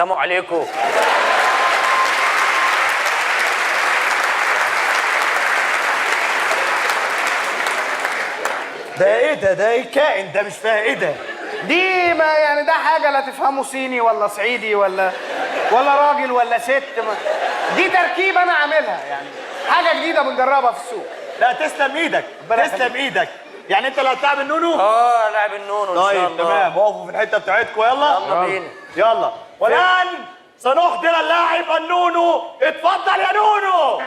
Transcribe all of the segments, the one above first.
السلام عليكم. ده ايه ده؟ ده ايه كائن ده؟ مش فاهم ايه ده؟ دي ما يعني ده حاجة لا تفهمه صيني ولا صعيدي ولا راجل ولا ست. دي تركيبة أنا عاملها يعني، حاجة جديدة بنجربها في السوق. لا تسلم ايدك، تسلم ايدك. يعني انت اللي هتلعب النونو؟ لاعب النونو ان شاء طيب الله. تمام، وقفوا في الحتة بتاعتكم. يلا يلا بينا. يلا. والآن سنحضر اللاعب النونو. اتفضل يا نونو.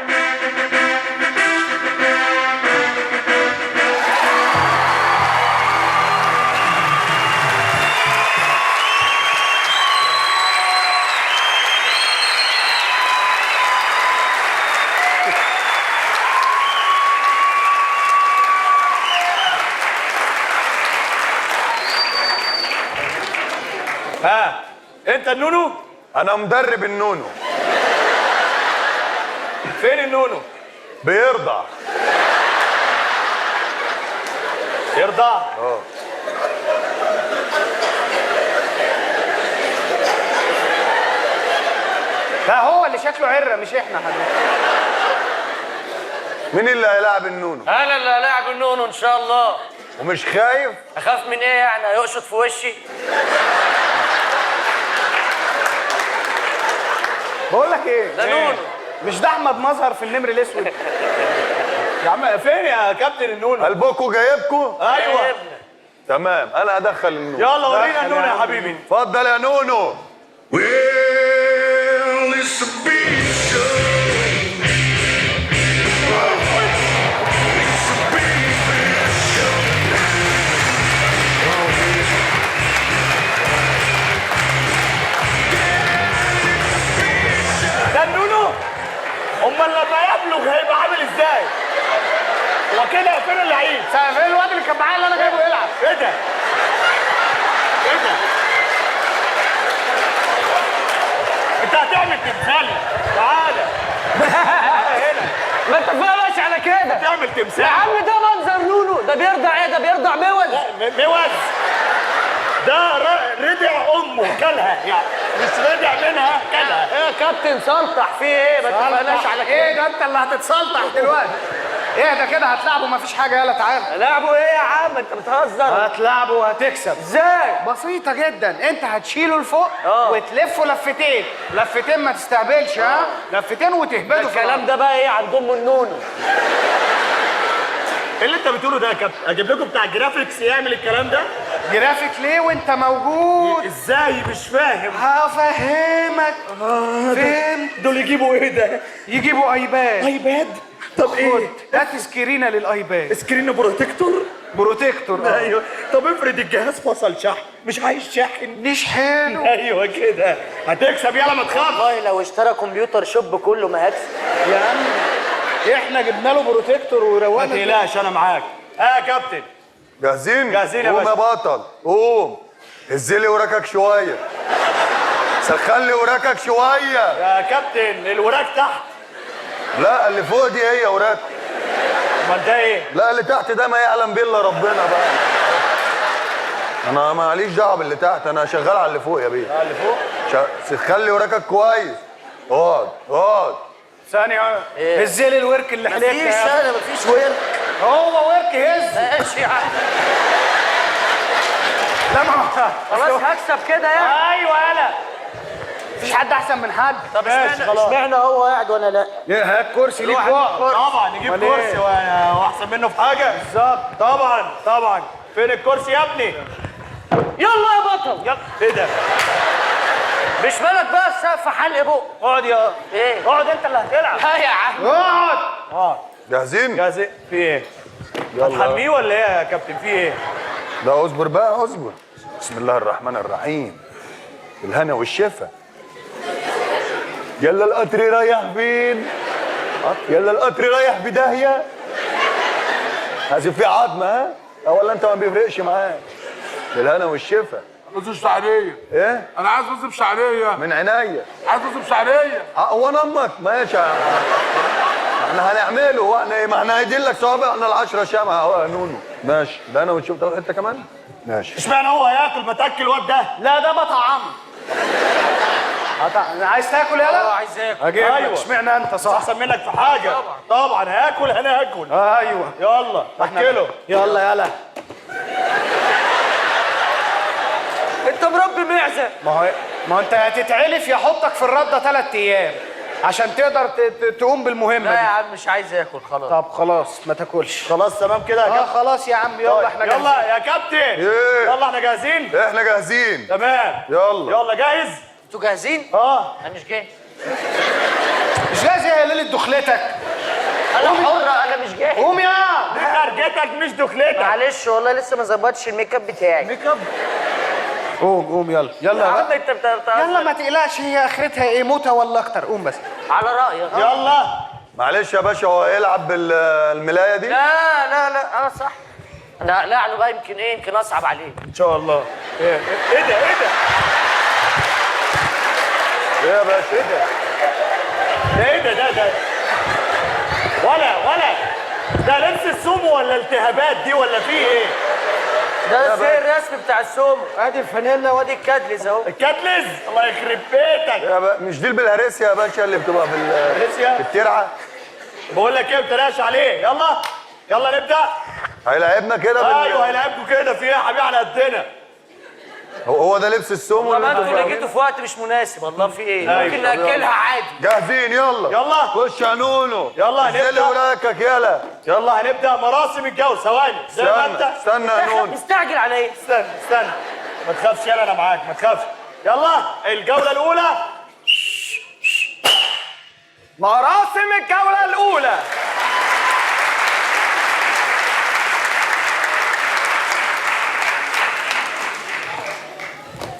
ها انت النونو؟ انا مدرب النونو. فين النونو؟ بيرضع. يرضع؟ لا هو اللي شكله عرة مش احنا حضرتك. مين اللي هيلاعب النونو؟ انا اللي هلاعب النونو ان شاء الله. ومش خايف؟ اخاف من ايه يعني؟ هيقشط في وشي؟ بقول لك ايه؟ ده نونو. مش ده احمد مظهر في النمر الاسود؟ يا عم فين يا كابتن النونو؟ قلبكوا جايبكوا؟ ايوه تمام، انا هدخل النونو. يلا ورينا النونو يا حبيبي. اتفضل يا نونو. ده النونو؟ امال لما يبلغ هيبقى عامل ازاي؟ هو كده فين اللعيب؟ فين الواد اللي كان معايا اللي انا جايبه يلعب؟ ايه ده؟ ايه ده؟ انت هتعمل تمثال؟ تعالى هنا. ما اتفقناش على كده. هتعمل تمثال؟ يا عم ده منظر نونو. ده بيرضع ايه؟ ده بيرضع موز. موز. ده رضع امه كلها يعني، مش رضع منها كلها. ايه يا كابتن سلطح في ايه؟ ما اتفقناش على كده. ايه ده؟ انت اللي هتتسلطح دلوقتي. ايه ده كده؟ هتلعبوا مفيش حاجة. يلا تعالى. لعبوا ايه يا عم؟ انت بتهزر. هتلعبوا وهتكسب. ازاي؟ بسيطة جدا. انت هتشيله لفوق وتلفه لفتين. لفتين ما تستهبلش، ها؟ لفتين وتهبده. الكلام ده بقى ايه عند ام النونو؟ ايه اللي انت بتقوله ده يا كابتن؟ اجيب لكم بتاع جرافيكس يعمل الكلام ده؟ جرافيك ليه وانت موجود؟ ازاي؟ مش فاهم. هفهمك. فهمت. دول يجيبوا ايه ده؟ يجيبوا ايباد. ايباد؟ طب ايه؟ هات سكرينة للايباد. سكرين بروتكتور؟ بروتكتور. ايوه. طب افرض الجهاز فصل شحن، مش عايز شاحن. نشحنه. ايوه كده هتكسب. يلا ما تخافش. والله لو اشترى كمبيوتر شوب كله ما هكسب. يا عم احنا جبنا له بروتكتور ما وروقنا. تقلقش انا معاك. يا كابتن جاهزين؟ جاهزين يا قوم باشا. يا بطل قوم. هزلي وراكك شويه. سخن لي وراكك شويه. يا كابتن الوراك تحت. لا اللي فوق دي هي وراك. امال ده ايه؟ لا اللي تحت ده ما يعلم بيه الا ربنا بقى. انا ماليش دعوه باللي تحت، انا شغال على اللي فوق يا بيه. اللي فوق. سخن لي وراكك كويس. اقعد اقعد. ثانية. هز لي الورك اللي حليتنا. مفيش انا مفيش ورك. هو ورك هز. ماشي يا عم. لا ما خلاص هكسب كده يعني. ايوه يلا. مفيش حد احسن من حد. طب ماشي، خلاص. اشمعنى هو قاعد وانا لا؟ هات كرسي ليك واقف. طبعا نجيب أمال إيه؟ كرسي واحسن منه في حاجه. بالظبط. طبعا طبعا. فين الكرسي يا ابني؟ يلا يا بطل. يلا. ايه ده؟ مش بالك بقى السقف حلق بق. اقعد يا ايه؟ اقعد انت اللي هتلعب. ها يا عم. اقعد. جاهزين؟ جاهز؟ في ايه؟ هتحميه ولا ايه يا كابتن؟ في ايه؟ لا اصبر بقى اصبر. بسم الله الرحمن الرحيم. الهنا والشفا. يلا القطر رايح فين؟ يلا القطر رايح بداهيه. لازم في عظمه ها؟ ولا انت ما بيفرقش معاك؟ بالهنا والشفا. رز بشعريه. ايه؟ انا عايز رز بشعريه. من عينيا. عايز رز بشعريه. هو انا امك ماشي. احنا هنعمله هو احنا ايه؟ ما احنا هيدلك صوابعنا العشرة شمعة اهو يا نونو. ماشي. ده انا ونشوف تاخد حته كمان؟ ماشي. اشمعنى هو هياكل؟ ما تاكل الواد ده. لا ده بطعم. عايز تاكل يلا؟ عايز اكل. اجيب لك. أيوة. اشمعنى انت مش صح؟ احسن منك في حاجه. طبعا هاكل هناكل. ايوه يلا اكله. يلا يلا. انت مربي معزه. ما هو انت هتتعلف يحطك في الرده 3 ايام عشان تقدر تقوم بالمهمه لا يا دي. عم مش عايز اكل خلاص. طب خلاص ما تاكلش. خلاص تمام كده يا كابتن. خلاص يا عم يلا احنا جاهزين. يلا يا كابتن. إيه؟ يلا احنا جاهزين. احنا جاهزين. تمام. يلا. يلا جاهز. انتوا جاهزين؟ انا مش جاهز. مش جاهز يا ليله دخلتك. انا حر، انا مش جاهز. قوم يا دي خرجتك مش دخلتك. معلش والله لسه ما ظبطش الميك اب بتاعي. ميك اب. قوم يلا يلا يا بقى. عم انت يلا ما تقلقش، هي اخرتها ايه؟ موتة ولا اكتر؟ قوم بس. على رايك. يلا. معلش يا باشا، هو يلعب بالملايه دي؟ لا انا صح. انا لعنه بقى يمكن اصعب عليه. ان شاء الله. ايه ده؟ ايه يا باشا؟ ده ولا ده لبس السومو ولا التهابات دي ولا في ايه؟ ده زي الرسم بتاع السومو. ادي الفانيلا وادي الكادلز اهو. الكاتلز الله يخرب بيتك. مش دي البلهارسيا يا باشا اللي بتبقى في البلهارسيا؟ في الترعه؟ بقول لك ايه، ما تتريقش عليه. يلا نبدا. هيلاعبنا كده ايوه هيلعبكوا كده في ايه يا حبيبي على قدنا. هو ده لبس السومو طب انتوا اللي اللي جيتوا في وقت مش مناسب. والله في ايه؟ أيوة. ممكن ناكلها عادي. جاهزين؟ يلا خش يا نونو. يلا نزل هنبدا. وراكك يلا. يلا هنبدا مراسم الجو. ثواني زي ما انت. استنى يا نونو. مستعجل على ايه؟ استنى ما تخافش. يلا انا معاك ما تخافش. يلا الجوله الاولى. مراسم الجولة الأولى.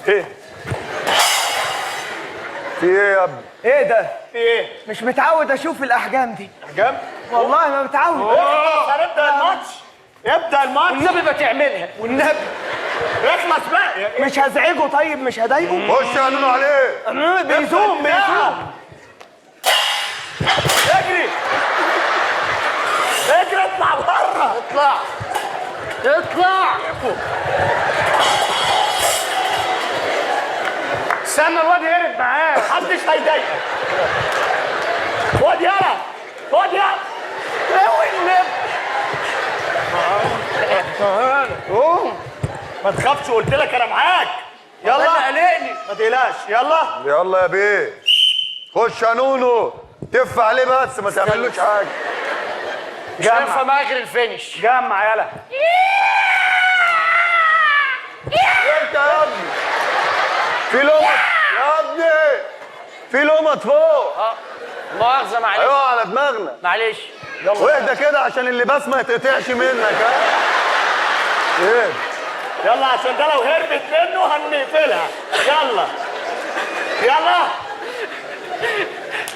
ايه في ايه يا ابني؟ ايه ده؟ في ايه؟ مش متعود اشوف الاحجام دي. احجام؟ والله ما متعود. هنبدا الماتش. ابدا الماتش. والنبي ما تعملها والنبي. اخلص بقى. مش هزعجه طيب، مش هضايقه. خش يا نونو عليه. بيزوم. اجري اطلع بره. اطلع. استنى الواد هرب معاه. محدش هيضايقك. خد يلا. ما تخافش، قلت لك انا معاك. يلا قلقني. ما تقلقش. يلا يا بيه. خش يا نونو. تف عليه بس ما تعملوش حاجه. مش هينفع معاك غير الفينش. جمع يلا. انت يا ابني في لقمه يا ابني، في لقمه فوق. مؤاخذة معلش. ايوه على دماغنا. معلش. واهدى كده عشان اللباس ما يتقطعش منك. ها ايه؟ يلا عشان ده لو هربت منه هنقفلها. يلا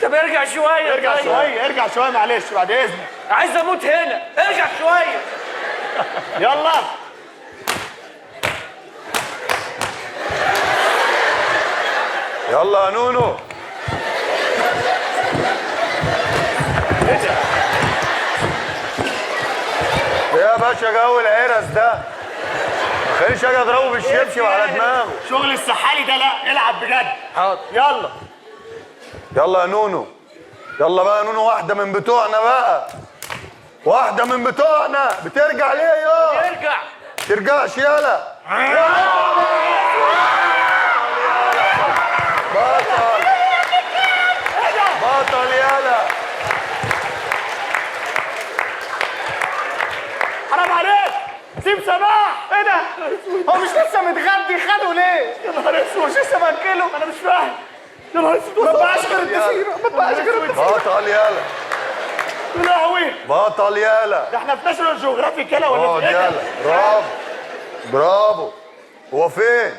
طب ارجع شوية. ارجع شويه معلش بعد اذنك. عايز اموت هنا. ارجع شوية. يلا يلا يا نونو. يا باشا جو العرس ده ما خليش اجي اضربه بالشبشب على دماغه. شغل السحالي ده لا، العب بجد. حاضر. يلا يا نونو. يلا بقى يا نونو، واحده من بتوعنا بقى. واحده من بتوعنا. بترجع ليه يا؟ ارجع. ترجعش يلا. بطل يلا. حرام عليك. سيب سماح. ايه ده؟ هو مش لسه متغدي؟ خده ليه؟ يا نهار اسود. مش لسه ماكله؟ انا مش فاهم. يا نهار اسود. ما بقاش غير الضفيرة. بطل يلا. يا لهوي. بطل يلا. ده احنا في ناشونال جيوغرافيك كده ولا اقعد في ايه؟ يلا. برافو. هو فين؟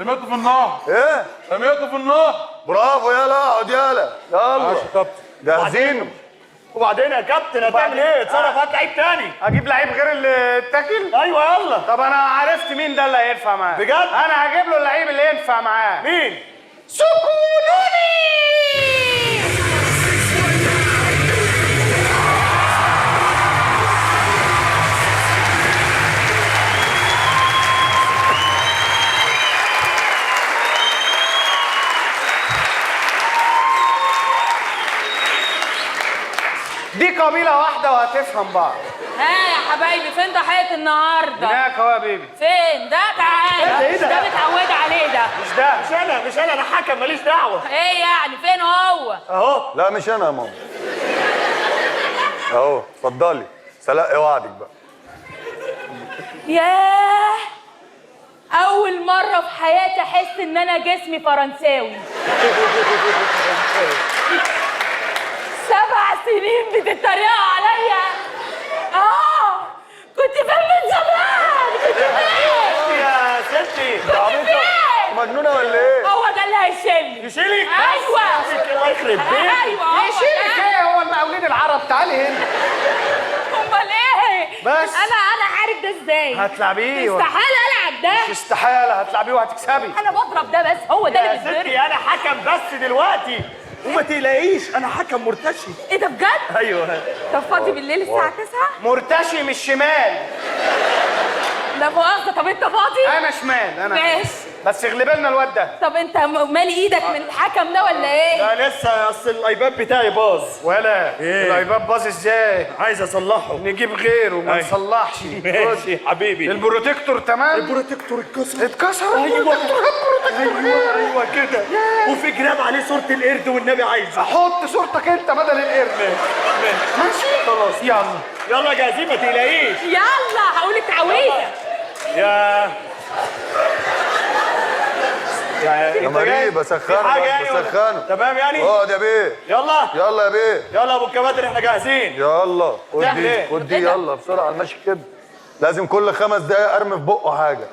رميته في النار. ايه؟ رميته في النار. برافو يلا. اقعد يلا. يلا جاهزين؟ وبعدين يا كابتن هتعمل ايه؟ اتصرف هات لعيب تاني. اجيب لعيب غير اللي اتاكل؟ ايوه يلا. طب انا عرفت مين ده اللي هينفع معاه. بجد؟ انا هجيب له اللعيب اللي ينفع معاه. مين؟ سكونوني. قبيله واحده وهتفهم بعض. ها يا حبايبي، فين ضحيه النهارده؟ هناك اهو يا بيبي. فين ده؟ تعالى. إيه ده؟ ده متعوده عليه ده. مش ده. مش انا حكم ماليش دعوه. ايه يعني؟ فين هو؟ اهو. لا مش انا يا ماما. اهو اتفضلي. سلقي وعدك بقى. ياه، اول مره في حياتي احس ان انا جسمي فرنساوي. 7 سنين بتتريقوا عليا. كنت فين من زمان؟ كنت فين؟ يا ستي كنت فين؟ مجنونه ولا ايه؟ هو ده اللي هيشيلني. يشيلك؟ ايوه الله يخرب بيتك. ايوه هو يشيلك ده. ايه؟ هو المقاولين العرب. تعالي هنا. امال ايه؟ بس. انا عارف ده ازاي؟ هتلعبيه. استحاله العب ده. مش استحاله، هتلعبيه وهتكسبي. انا بضرب ده بس، هو ده يا اللي بيتضرب. ستي انا حكم بس دلوقتي، وما تقلقيش انا حكم مرتشي. ايه ده بجد؟ ايوه. طب فاضي بالليل الساعه 9؟ مرتشي مش شمال. لا مؤاخذه، طب انت فاضي؟ انا شمال انا. ماشي. بس اغلب لنا الواد ده. طب انت مالي ايدك من الحكم ده ولا ايه؟ لا لسه، اصل الايباد بتاعي باظ. ولا إيه؟ الايباد باظ ازاي؟ عايز اصلحه. نجيب غيره وما أيوة. نصلحش. ماشي حبيبي. البروتكتور تمام؟ البروتكتور اتكسر. اتكسر. ايوه ايوه كده. وفي جراب عليه صورة القرد والنبي عايزه. حط صورتك انت بدل القرد. ماشي خلاص. يلا جاهزين ما تقلقيش. يلا هقول تعويذه. يا يا مريم بسخنه بسخنه. تمام يعني؟ اقعد يا بيه. يلا يلا يا بيه. يلا ابو الكباتر احنا جاهزين. يلا خد تعمل دي إيه؟ خد دي يلا بسرعه ماشي كده. لازم كل 5 دقايق ارمي في بقه حاجه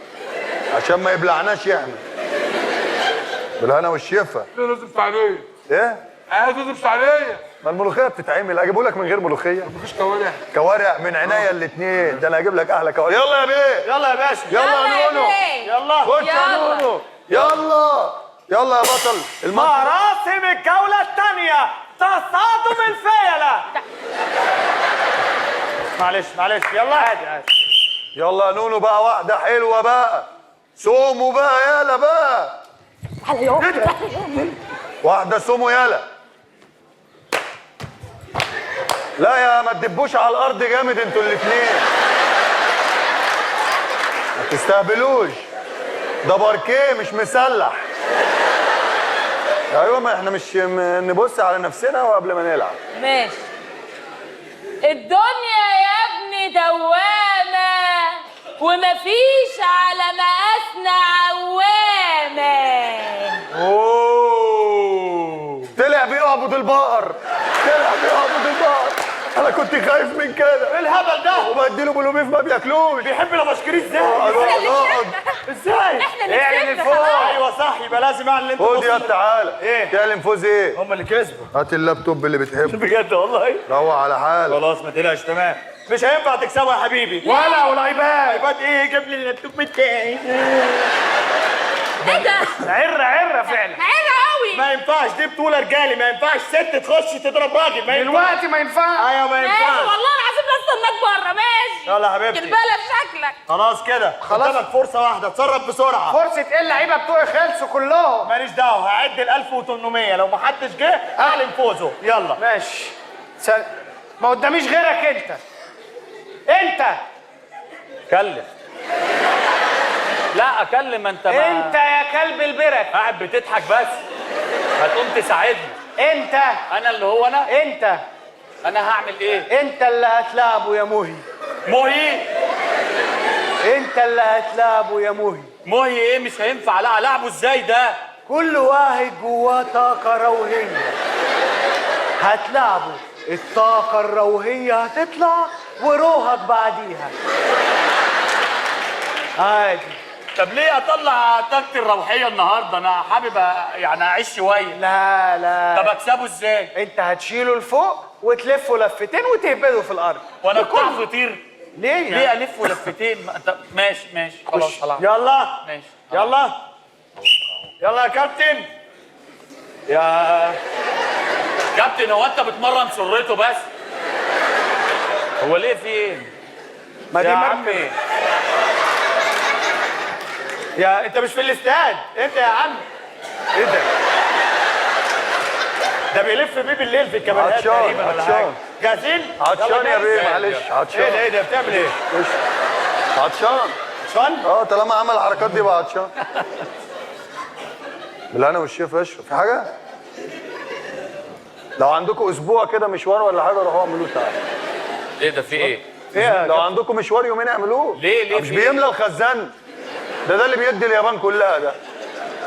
عشان ما يبلعناش احنا. بالهنا والشفا. لازم عليا. ايه؟ عايز لازم عليا. ما الملوخيه بتتعمل، اجيبه لك من غير ملوخيه؟ مفيش كوارع. كوارع من عينيا الاثنين، ده انا هجيب لك احلى كوارع. يلا يا بيه. يلا يا باشا. يلا يا نونو. يلا خش يا يلا. نونو. يلا يلا يا بطل الماتش. مراسم الجولة الثانية تصادم الفيلة. معلش يلا. عادي. يلا يا نونو بقى، واحده حلوه بقى. سومو بقى يلا بقى. على يوم. واحده سومو يلا. لا يا ما تدبوش على الارض جامد انتوا الاثنين. ما تستهبلوش، ده باركيه مش مسلح. ايوه ما احنا مش نبص على نفسنا وقبل ما نلعب. ماشي. الدنيا يا ابني دوامة ومفيش على مقاسنا عوامة. اوه طلع بيقبض البقر. انا كنت خايف من كده. ايه الهبل ده؟ وبديله بلوبيف ما بياكلوش. بيحب الابشكري ازاي؟ اقعد ازاي؟ احنا اللي اعلن كسبنا الفوز. خلاص. ايوه صح، يبقى لازم اعلن انت فوز يا تعالى. ايه؟ تعلن فوز ايه؟ هم اللي كسبوا. هات اللابتوب اللي بتحبه. بجد والله. روح على حالك. خلاص ما تقلقش تمام. مش هينفع تكسبوا يا حبيبي. ولا والايباد. ايباد ايه؟ جاب لي اللابتوب بتاعي. ايه ده؟ عره فعلا. عيب قوي. ما ينفعش، دي بطولة رجالي، ما ينفعش ست تخش تضرب راجل. ما ينفعش. دلوقتي ما ينفعش. ايوه ما ماشي ينفعش. والله العظيم لا استناك بره. ماشي. يلا يا حبيبتي. البلد شكلك. خلاص كده، خلاص. قدامك فرصة واحدة، اتصرف بسرعة. فرصه ايه؟ اللعيبه بتوعي خلصوا كلهم. ماليش دعوة، هعد ال 1800، لو ما حدش جه اعلن فوزه. يلا. ماشي. ما قداميش غيرك انت. كلم. لا اكلم انت بقى. انت يا كلب البرك. قاعد بتضحك بس. هتقوم تساعدني. انت انا اللي هو انت انا هعمل ايه؟ انت اللي هتلعبه يا مهي. مهي. انت اللي هتلعبه يا مهي. مهي ايه؟ مش هينفع. لا العبه ازاي ده؟ كل واحد جواه طاقة روحية هتلعبه. الطاقة الروحية هتطلع وروحك بعديها. عادي. طب ليه اطلع طاقتي الروحيه النهارده؟ انا حابب يعني اعيش شويه. لا طب اكسبه ازاي؟ انت هتشيله لفوق وتلفه لفتين وتهبده في الارض. وانا بتاع فطير؟ ليه ليه الف لفتين؟ انت ماشي خلاص خلاص. يلا. ماشي. يلا يا كابتن. يا كابتن هو انت بتمرن سرته بس؟ هو ليه في ايه؟ ما دي يا مركب. عمي. يا انت مش في الاستاد انت يا عم. ايه ده؟ ده بيلف بيه بالليل في الكاميرات عطشان، تقريبا ولا عطشان. حاجه. جاهزين؟ عطشان يا بيه معلش ايه ده عطشان. ايه ده بتعمل ايه؟ عطشان. عشان طالما عمل الحركات دي بقى عطشان. بالهنا والشيف اشرب في حاجه؟ لو عندكم اسبوع كده مشوار ولا حاجه روحوا اعملوه تعالى. ايه ده في ايه؟ لو عندكم مشوار يومين اعملوه. ليه مش في بيملى الخزان ده اللي بيدي اليابان كلها ده.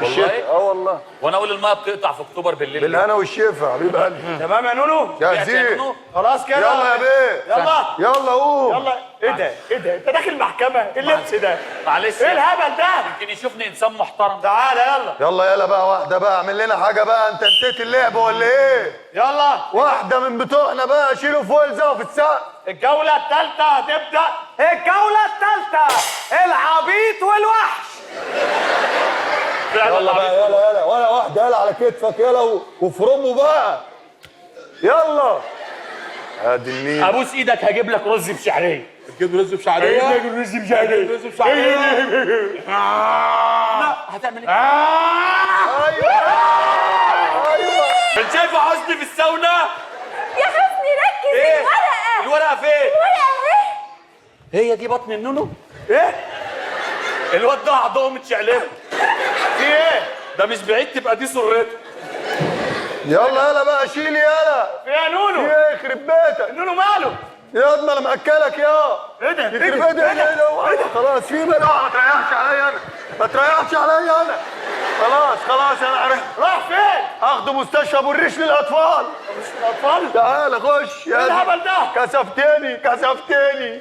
والله؟ والله. وانا اقول الميه بتقطع في اكتوبر بالليل. بالهنا والشفا حبيب قلبي. تمام يا نونو؟ جاهزين؟ خلاص كده يلا يا بيه. يلا يلا قوم. يلا ايه ده ايه ده انت داخل محكمه ايه اللبس ده؟ معلش ايه الهبل ده؟ يمكن يشوفني انسان محترم. تعالى يلا يلا بقى واحده بقى اعمل لنا حاجه بقى. انت نسيت اللعب ولا ايه؟ يلا واحده من بتوعنا بقى شيلوا فوق الزقف في السقف. الجوله الثالثه هتبدا. الجولة الثالثة العبيط والوحش. يلا بقى يلا ولا واحده يلا على كتفك يلا وفرمه بقى. يلا ادي النيل. ابوس ايدك هجيب لك رز بشعريه. تجيب رز بشعريه؟ رز بشعريه رز بشعريه. هتعمل ايه؟ ايوه ايوه. انت شايفه حسني في الساونا؟ يا حسني ركز. ايه؟ الورقة الورقه فين؟ الورقة اهي. هي دي بطن النونو؟ ايه؟ الواد ده اعضائه متشقلبه. في ايه؟ ده مش بعيد تبقى دي سرته. يلا بقى شيل يلا. في ايه يا نونو؟ ايه يخرب بيتك. نونو ماله؟ يا ابني انا مأكلك يا. ايه ده؟ يخرب بيتك ايه ده؟ خلاص في بقى ما تريحش عليا انا. ما تريحش عليا انا. خلاص انا عرفت. راح فين؟ اخده مستشفى ابو الريش للاطفال. الاطفال؟ تعال خش ايه الهبل ده؟ كسفتني